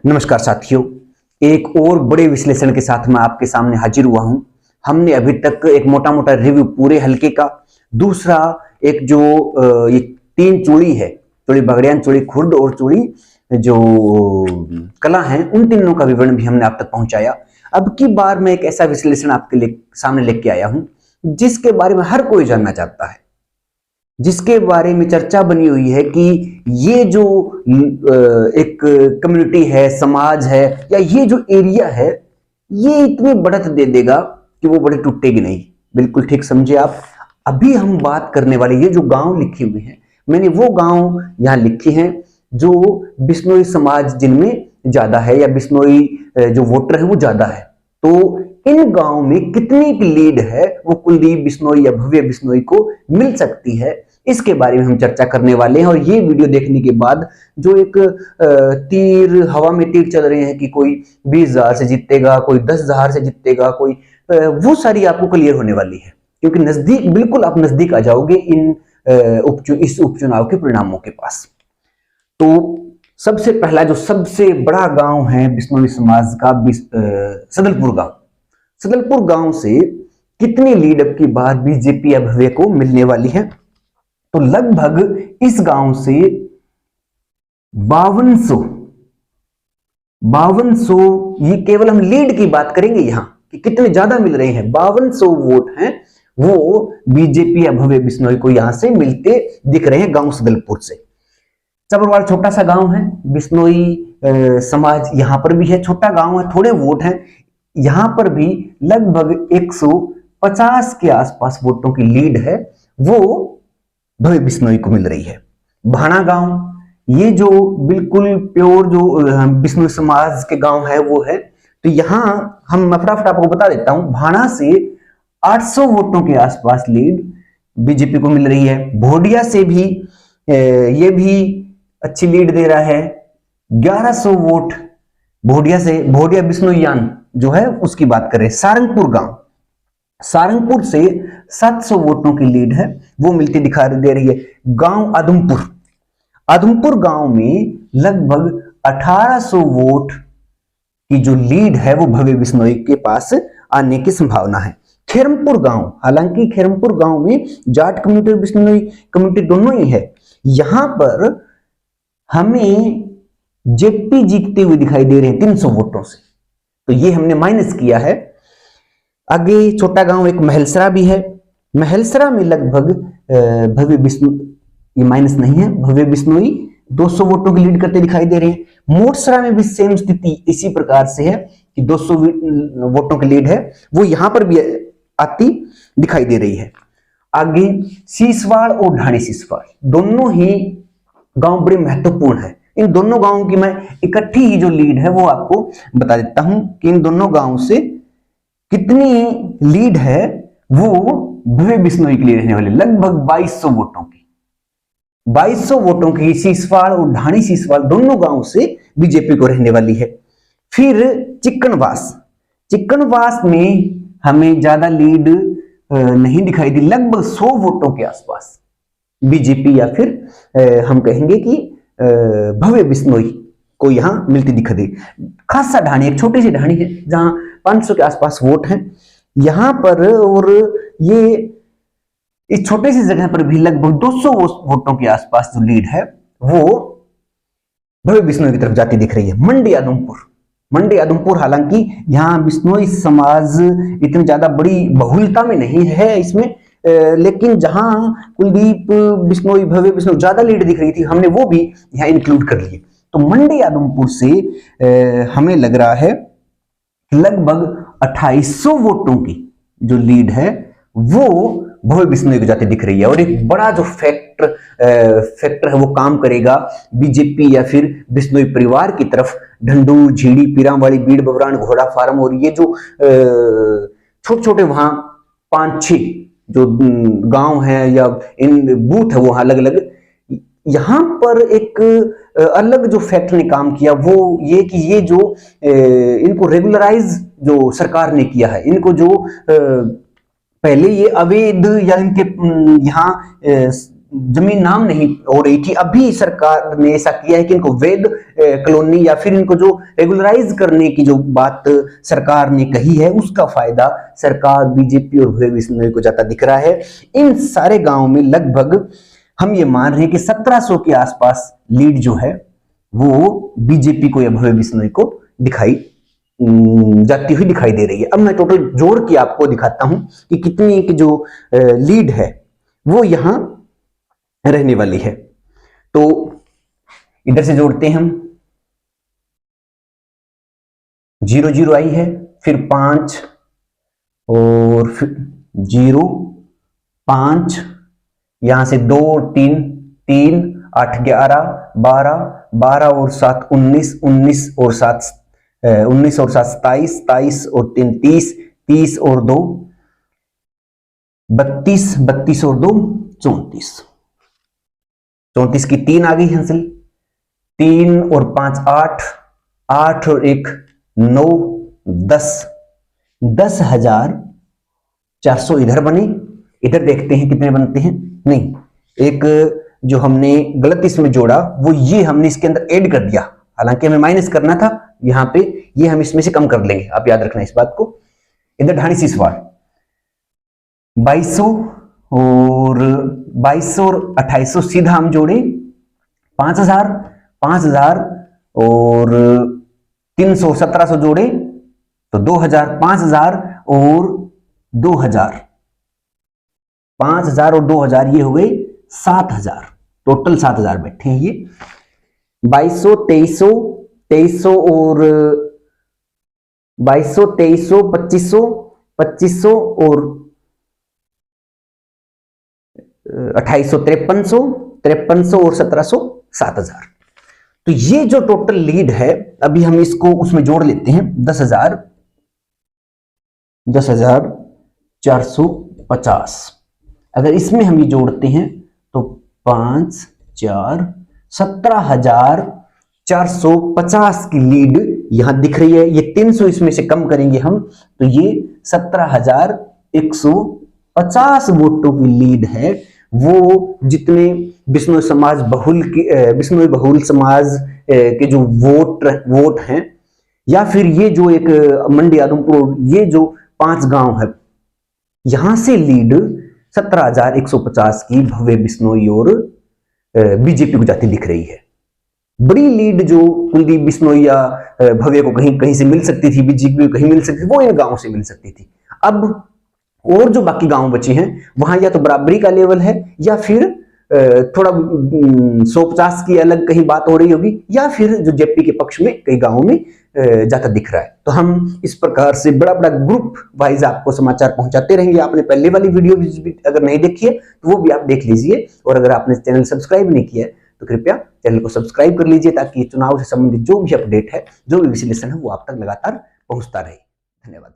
नमस्कार साथियों, एक और बड़े विश्लेषण के साथ मैं आपके सामने हाजिर हुआ हूं। हमने अभी तक एक मोटा मोटा रिव्यू पूरे हल्के का, दूसरा एक जो ये तीन चूड़ी है, चूड़ी बगड़ियान, चूड़ी खुर्द और चूड़ी जो कला हैं, उन तीनों का विवरण भी हमने आप तक पहुंचाया। अब की बार मैं एक ऐसा विश्लेषण आपके सामने लेके आया हूं जिसके बारे में हर कोई जानना चाहता है, जिसके बारे में चर्चा बनी हुई है कि ये जो एक कम्युनिटी है, समाज है, या ये जो एरिया है, ये इतनी बढ़त दे देगा कि वो बड़े टूटेगी नहीं। बिल्कुल ठीक समझे आप। अभी हम बात करने वाले ये जो गांव लिखी हुई है, मैंने वो गांव यहां लिखे हैं जो बिश्नोई समाज जिनमें ज्यादा है, या बिश्नोई जो वोटर है वो ज्यादा है। तो इन गांव में कितनी की लीड है वो कुलदीप बिश्नोई या भव्य बिश्नोई को मिल सकती है, इसके बारे में हम चर्चा करने वाले हैं। और ये वीडियो देखने के बाद जो एक तीर हवा में तीर चल रहे हैं कि कोई 20,000 से जीतेगा, कोई 10,000 से जीतेगा, कोई वो सारी आपको क्लियर होने वाली है, क्योंकि नजदीक, बिल्कुल आप नजदीक आ जाओगे इस उपचुनाव के परिणामों के पास। तो सबसे पहला जो सबसे बड़ा गांव है बिश्नोई समाज का, सदलपुर गांव। सदलपुर गांव से कितनी लीड अब की बार बीजेपी या भव्य को मिलने वाली है? तो लगभग इस गांव से 5200, ये केवल हम लीड की बात करेंगे यहां कि कितने ज्यादा मिल रहे हैं। 5200 वोट हैं वो बीजेपी या भव्य बिश्नोई को यहां से मिलते दिख रहे हैं गांव सदलपुर से। चबरवाड़ छोटा सा गांव है, बिश्नोई समाज यहां पर भी है, छोटा गांव है, थोड़े वोट हैं। यहां पर भी लगभग 150 के आसपास वोटों की लीड है, वो भव्य बिश्नोई को मिल रही है। भाना गांव, ये जो बिल्कुल प्योर जो बिश्नोई समाज के गांव है वो है। तो यहां हम फटाफट आपको बता देता हूं, भाना से 800 वोटों के आसपास लीड बीजेपी को मिल रही है। भोडिया से भी ये भी अच्छी लीड दे रहा है, 1100 वोट भोडिया से, भोडिया बिश्नोईयान जो है उसकी बात करें। सारंगपुर गांव, सारंगपुर से 700 वोटों की लीड है, वो मिलती दिखा दे रही है। गांव आदमपुर, आदमपुर गांव में लगभग 1800 वोट की जो लीड है वो भव्य बिश्नोई के पास आने की संभावना है। खेरमपुर गांव, हालांकि खेरमपुर गांव में जाट कम्युनिटी और बिश्नोई कम्युनिटी दोनों ही है, यहां पर हमें जेपी जीतते हुए दिखाई दे रहे हैं 300 वोटों से, तो ये हमने माइनस किया है। आगे छोटा गांव एक महलसरा भी है, महलसरा में लगभग भव्य बिश्नोई, ये माइनस नहीं है, भव्य बिश्नोई 200 वोटों की लीड करते दिखाई दे रहे हैं। मोटसरा में भी सेम स्थिति इसी प्रकार से है कि 200 वोटों की लीड है, वो यहां पर भी आती दिखाई दे रही है। आगे सीसवाड़ और ढाणी सीसवाड़, दोनों ही गांव बड़े महत्वपूर्ण है। इन दोनों गांवों की मैं इकट्ठी ही जो लीड है वो आपको बता देता हूं कि इन दोनों गांवों से कितनी लीड है वो भव्य बिश्नोई के लिए रहने वाले, लगभग 2200 वोटों की। 2200 वोटों की सीसवाड़ और ढाणी सीसवाड़ दोनों गांव से बीजेपी को रहने वाली है। फिर चिक्कनवास, चिक्कनवास में हमें ज्यादा लीड नहीं दिखाई दी, लगभग 100 वोटों के आसपास बीजेपी या फिर हम कहेंगे कि भव्य बिश्नोई को यहां मिलती दिखा दी। खासा ढाणी, एक छोटी सी ढाणी है जहां 500 के आसपास वोट हैं यहां पर, और ये इस छोटे सी जगह पर भी लगभग 200 वोटों के आसपास जो लीड है वो भव्य बिश्नोई की तरफ जाती दिख रही है। मंडी आदमपुर, मंडी आदमपुर, हालांकि यहाँ बिश्नोई समाज इतनी ज्यादा बड़ी बहुलता में नहीं है इसमें, लेकिन जहां कुलदीप बिश्नोई, भव्य बिश्नोई ज्यादा लीड दिख रही थी, हमने वो भी यहाँ इंक्लूड कर लिए। तो मंडी आदमपुर से हमें लग रहा है लगभग 2800 वोटों की जो लीड है वो भव्य बिश्नोई को जाती दिख रही है। और एक बड़ा जो फैक्टर है वो काम करेगा बीजेपी या फिर बिश्नोई परिवार की तरफ। ढंडू, झीड़ी, पीरावाड़ी, बीड़, बबरान, घोड़ा फार्म और ये जो छोटे छोटे वहां 5-6 जो गांव है या इन बूथ है वो अलग अलग, यहां पर एक अलग जो फैक्ट ने काम किया वो ये कि ये जो इनको रेगुलराइज जो सरकार ने किया है, इनको जो पहले ये अवैध या इनके यहाँ जमीन नाम नहीं हो रही थी, अभी सरकार ने ऐसा किया है कि इनको वैध कॉलोनी या फिर इनको जो रेगुलराइज करने की जो बात सरकार ने कही है उसका फायदा सरकार बीजेपी और भव्य बिश्नोई को जाता दिख रहा है। इन सारे गांवों में लगभग हम ये मान रहे हैं कि 1700 के आसपास लीड जो है वो बीजेपी को या भव्य बिश्नोई को दिखाई जाती हुई दिखाई दे रही है। अब मैं टोटल जोड़ के आपको दिखाता हूं कि कितनी की जो लीड है वो यहां रहने वाली है। तो इधर से जोड़ते हैं हम, 0 आई है, फिर 5 और फिर 0 5, यहां से 2 3 3 8 11 12 12 और 7 19 19 और 7 19 और 7 27 27 और 3 30 30 और 2 32 32 और 2 34 34 की 3 आ गई हासिल, 3 और 5 8 8 और 1 9 10 10,400 इधर बने। इधर देखते हैं कितने बनते हैं। नहीं, एक जो हमने गलत इसमें जोड़ा वो ये हमने इसके अंदर ऐड कर दिया, हालांकि हमें माइनस करना था यहां पे, ये हम इसमें से कम कर लेंगे, आप याद रखना इस बात को। इधर ढाणी सिसवाड़ 2200 और 2200 और 2800 सीधा हम जोड़े, 5000 5000 और 300 1700 जोड़े तो 2000 5000 और 2000 5000 और 2000 ये हो गए 7000, टोटल 7000 बैठे हैं ये। 2200 2300 2300 और 2200 2300 2500 2500 और 2800 5300 5300 और 1700 7000। तो ये जो टोटल लीड है अभी हम इसको उसमें जोड़ लेते हैं, 10,450। अगर इसमें हम ये जोड़ते हैं तो 5 4 17,450 की लीड यहां दिख रही है। ये 300 इसमें से कम करेंगे हम तो ये 17,150 वोटों की लीड है। वो जितने बिश्नोई समाज बहुल की बिश्नोई बहुल समाज के जो वोट हैं, या फिर ये जो एक मंडी आदमपुर ये जो 5 गांव है, यहां से लीड 17,150 की भव्य बिश्नोई और बीजेपी को जाती दिख रही है। बड़ी लीड जो कुलदीप बिश्नोई या भव्य को कहीं कहीं से मिल सकती थी, बीजेपी को कहीं मिल सकती थी, वो इन गांवों से मिल सकती थी। अब और जो बाकी गांव बचे हैं वहां या तो बराबरी का लेवल है या फिर थोड़ा 150 की अलग कहीं बात हो रही होगी, या फिर जो जेपी के पक्ष में कई गांवों में जाता दिख रहा है। तो हम इस प्रकार से बड़ा बड़ा ग्रुप वाइज आपको समाचार पहुंचाते रहेंगे। आपने पहले वाली वीडियो भी अगर नहीं देखी है तो वो भी आप देख लीजिए, और अगर आपने चैनल सब्सक्राइब नहीं किया है तो कृपया चैनल को सब्सक्राइब कर लीजिए, ताकि चुनाव से संबंधित जो भी अपडेट है, जो भी विश्लेषण है वो आप तक लगातार पहुंचता रहे। धन्यवाद।